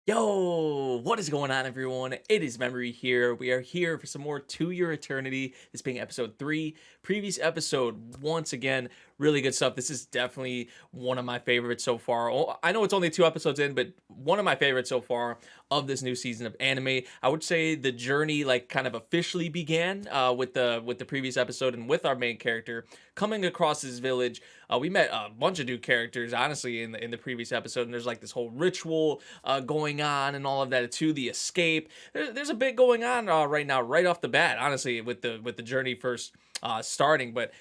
Yo, what is going on, everyone? It is Memory here. We are here for some more To Your Eternity, this being episode 3. Previous episode, once again, really good stuff. This is definitely one of my favorites so far. I know it's only 2 episodes in, but one of my favorites so far of this new season of anime. I would say the journey, like, kind of officially began with the previous episode and with our main character coming across this village. We met a bunch of new characters, honestly, in the previous episode, and there's like this whole ritual going on and all of that to the escape. There's a bit going on right now, right off the bat, honestly, with the journey first starting. But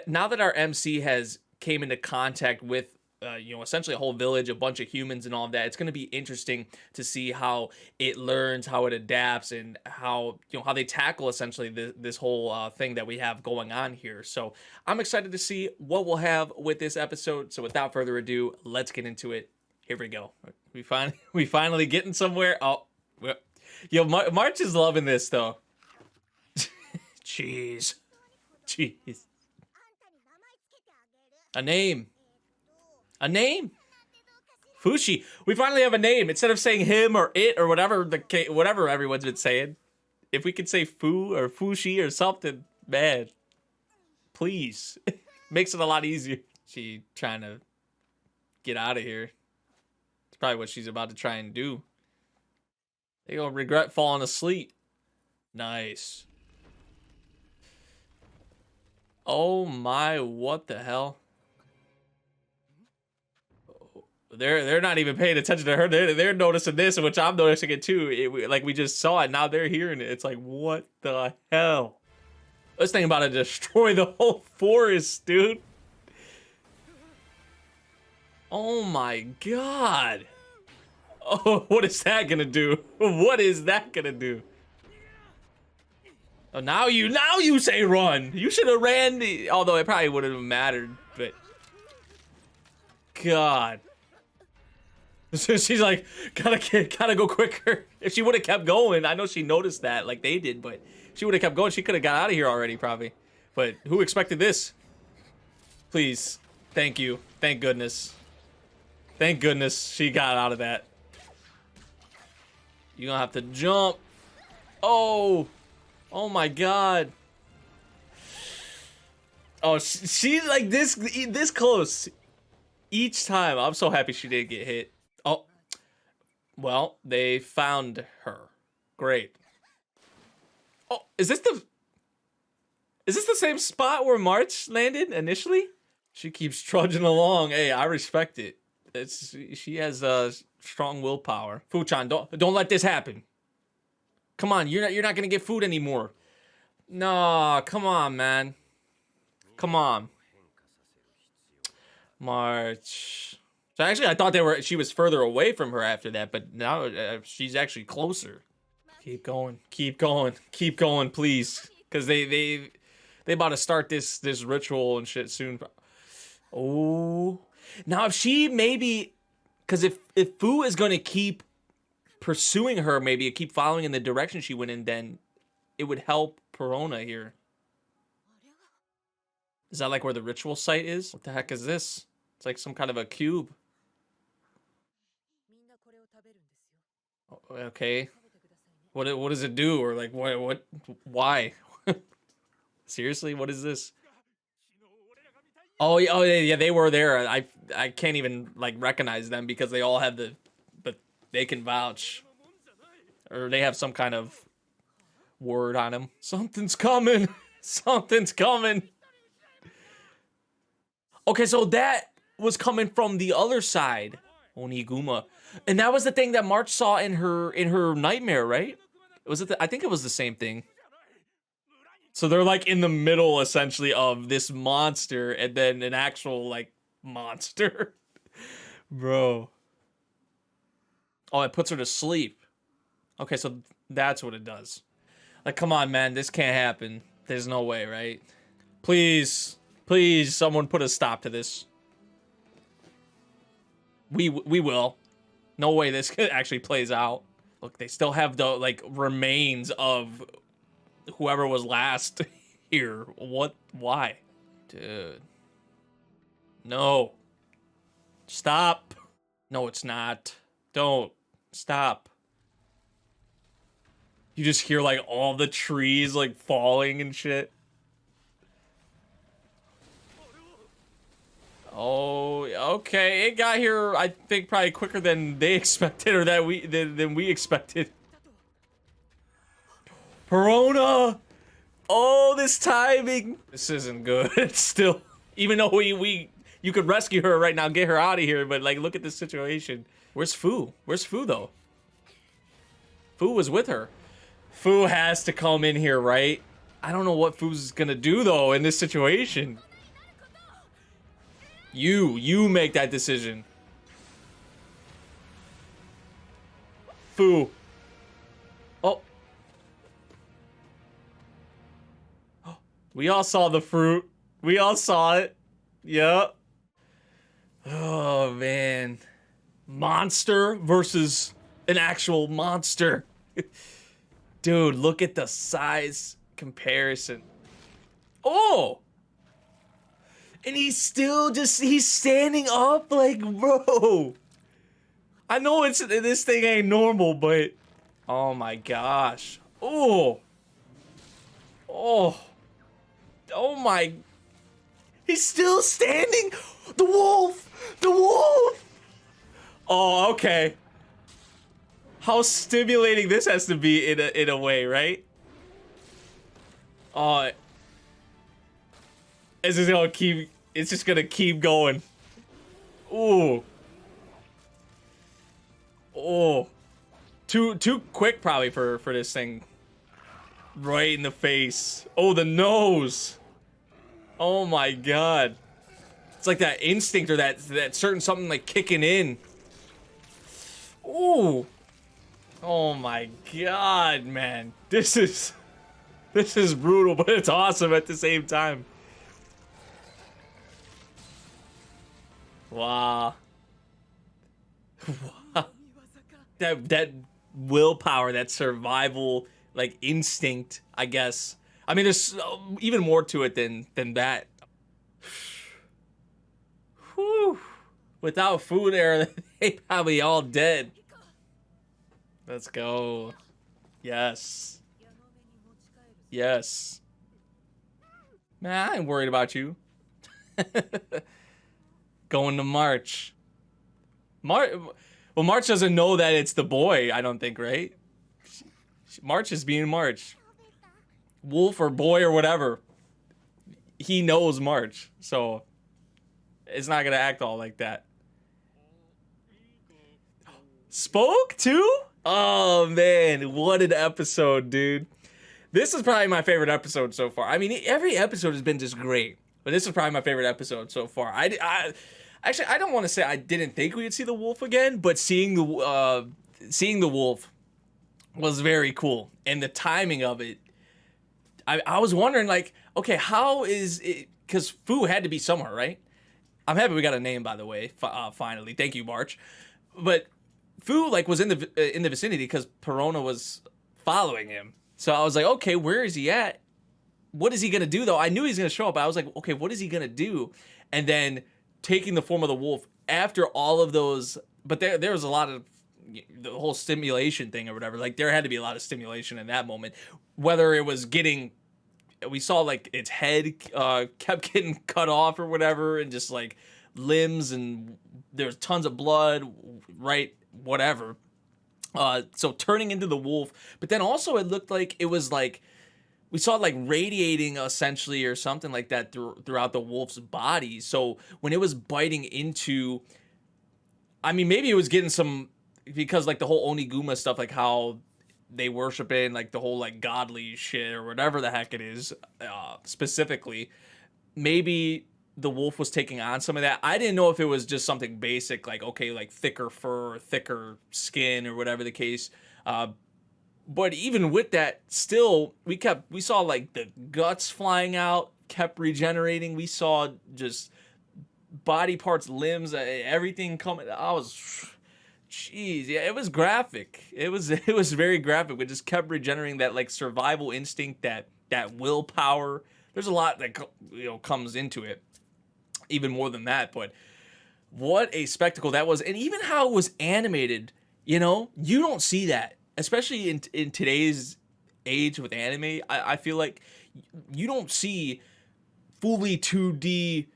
now that our MC has came into contact with essentially a whole village, a bunch of humans and all of that, it's going to be interesting to see how it learns, how it adapts, and how how they tackle essentially this whole thing that we have going on here. So I'm excited to see what we'll have with this episode. So without further ado, let's get into it. Here we go. We finally getting somewhere. Oh, yo, March is loving this though. Jeez. A name. Fushi. We finally have a name instead of saying him or it or whatever everyone's been saying. If we could say Fu or Fushi or something, man, please. Makes it a lot easier. She trying to get out of here. It's probably what she's about to try and do. They gonna regret falling asleep. Nice. Oh my, what the hell? They're not even paying attention to her. They're noticing this, which I'm noticing it too. Like we just saw it, now they're hearing it. It's like, what the hell? This thing about to destroy the whole forest, dude. Oh my god. Oh, what is that gonna do? What is that gonna do? Oh, now you say run. You should have ran. Although it probably wouldn't have mattered, but God. So she's like, gotta go quicker. If she would have kept going, I know she noticed that, like they did, but she would have kept going. She could have got out of here already, probably. But who expected this? Please, thank you, thank goodness she got out of that. You gonna have to jump. Oh my god. Oh, she's like this close each time. I'm so happy she didn't get hit. Oh, well, they found her. Great. Oh, is this the same spot where March landed initially? She keeps trudging along. Hey, I respect it. She has strong willpower. Fuchan, don't let this happen. Come on, you're not gonna get food anymore. No, come on, man. Come on. March. So actually, I thought she was further away from her after that, but now she's actually closer. Keep going, please, because they about to start this ritual and shit soon. Oh, now if she maybe, because if Fu is gonna keep pursuing her, maybe keep following in the direction she went in, then it would help Perona here. Is that like where the ritual site is? What the heck is this? It's like some kind of a cube. Okay. What does it do? Or like what why? Seriously, what is this? Oh yeah, they were there. I can't even like recognize them because they all have but they can vouch. Or they have some kind of word on them. Something's coming. Something's coming. Okay, so that was coming from the other side, Oniguma, and that was the thing that March saw in her nightmare, right? Was it? I think it was the same thing. So they're like in the middle, essentially, of this monster, and then an actual like monster, bro. Oh, it puts her to sleep. Okay, so that's what it does. Like, come on, man, this can't happen. There's no way, right? Please, someone put a stop to this. We will. No way this actually plays out. Look, they still have the like remains of whoever was last here. What? Why? Dude. No. Stop. No, it's not. Don't. Stop. You just hear like all the trees like falling and shit. Oh, okay. It got here, I think, probably quicker than they expected, or that than we expected. Perona! Oh, this timing! This isn't good. Still, even though you could rescue her right now, get her out of here, but like, look at this situation. Where's Fu? Where's Fu though? Fu was with her. Fu has to come in here, right? I don't know what Fu's gonna do though in this situation. You make that decision. Fu. Oh. We all saw the fruit. We all saw it. Yep. Oh, man. Monster versus an actual monster. Dude, look at the size comparison. Oh! And he's still he's standing up like, bro. I know this thing ain't normal, but oh my gosh. Oh. Oh. Oh my. He's still standing. The wolf. The wolf. Oh, okay. How stimulating this has to be in a way, right? It's just gonna keep going. Ooh. Oh. Too quick probably for this thing. Right in the face. Oh, the nose. Oh my god. It's like that instinct or that certain something like kicking in. Ooh. Oh my god, man. This is brutal, but it's awesome at the same time. Wow. Wow. That willpower, that survival, like instinct, I guess. I mean, there's even more to it than that. Whew. Without food there, they probably all dead. Let's go. Yes. Yes. Man, I ain't worried about you. Going to March. Well, March doesn't know that it's the boy, I don't think, right? March is being March. Wolf or boy or whatever. He knows March, so it's not gonna act all like that. Spoke too? Oh man, what an episode, dude. This is probably my favorite episode so far. I mean, every episode has been just great, but this is probably my favorite episode so far. Actually, I don't want to say I didn't think we would see the wolf again, but seeing the wolf was very cool, and the timing of it. I was wondering, like, okay, how is it? Because Fu had to be somewhere, right? I'm happy we got a name, by the way. Finally, thank you, March. But Fu like was in the vicinity because Perona was following him. So I was like, okay, where is he at? What is he gonna do though? I knew he was gonna show up. But I was like, okay, what is he gonna do? And then taking the form of the wolf after all of those, but there was a lot of the whole stimulation thing or whatever. Like there had to be a lot of stimulation in that moment. Whether it was we saw like its head kept getting cut off or whatever, and just like limbs, and there's tons of blood, right? Whatever. So turning into the wolf, but then also it looked like it was like we saw it like radiating essentially or something like that throughout the wolf's body. So when it was biting into, I mean, maybe it was getting some, because like the whole Oniguma stuff, like how they worship it and like the whole like godly shit or whatever the heck it is, specifically, maybe the wolf was taking on some of that. I didn't know if it was just something basic, like, okay, like thicker fur, thicker skin or whatever the case. But even with that, still, we saw like the guts flying out, kept regenerating. We saw just body parts, limbs, everything coming. Jeez, yeah, it was graphic. It was very graphic. We just kept regenerating that like survival instinct, that willpower. There's a lot that comes into it, even more than that. But what a spectacle that was, and even how it was animated. You know, you don't see that, especially in today's age with anime. I feel like you don't see fully 2D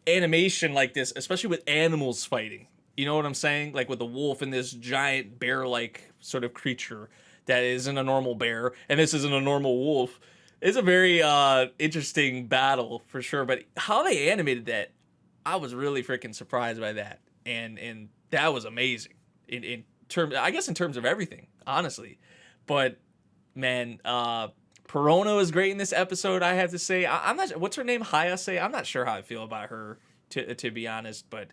animation like this, especially with animals fighting. You know what I'm saying? Like with a wolf and this giant bear-like sort of creature that isn't a normal bear, and this isn't a normal wolf. It's a very interesting battle for sure. But how they animated that, I was really freaking surprised by that, and that was amazing in terms, I guess, in terms of everything, honestly. But man, Perona was great in this episode. I have to say, I'm not. What's her name? Hayase. I'm not sure how I feel about her, to be honest. But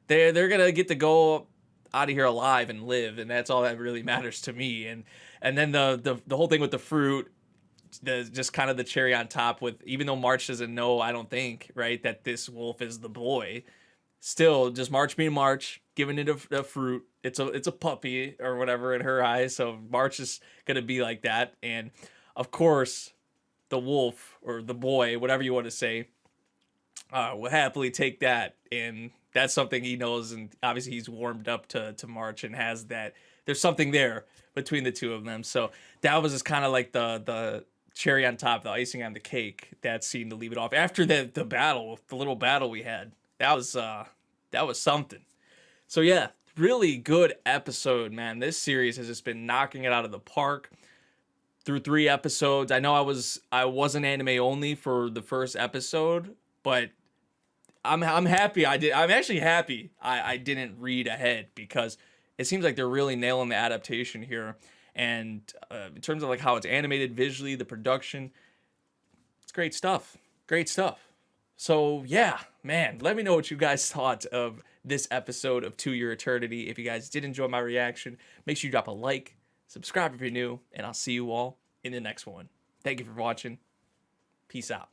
they're gonna get to go out of here alive and live, and that's all that really matters to me. And then the whole thing with the fruit, just kind of the cherry on top. With, even though March doesn't know, I don't think, right, that this wolf is the boy. Still, just March being March, giving it a fruit. It's a puppy or whatever in her eyes. So March is gonna be like that, and of course, the wolf or the boy, whatever you want to say, will happily take that, and that's something he knows, and obviously he's warmed up to March and has that. There's something there between the two of them, so that was just kind of like the cherry on top, the icing on the cake. That scene to leave it off after the battle, the little battle we had. That was something. So yeah, really good episode, man. This series has just been knocking it out of the park through 3 episodes. I know I wasn't anime only for the first episode, but I'm happy I did. I'm actually happy I didn't read ahead, because it seems like they're really nailing the adaptation here. And in terms of like how it's animated visually, the production, it's great stuff. Great stuff. So yeah, man, let me know what you guys thought of this episode of To Your Eternity. If you guys did enjoy my reaction, make sure you drop a like, subscribe if you're new, and I'll see you all in the next one. Thank you for watching. Peace out.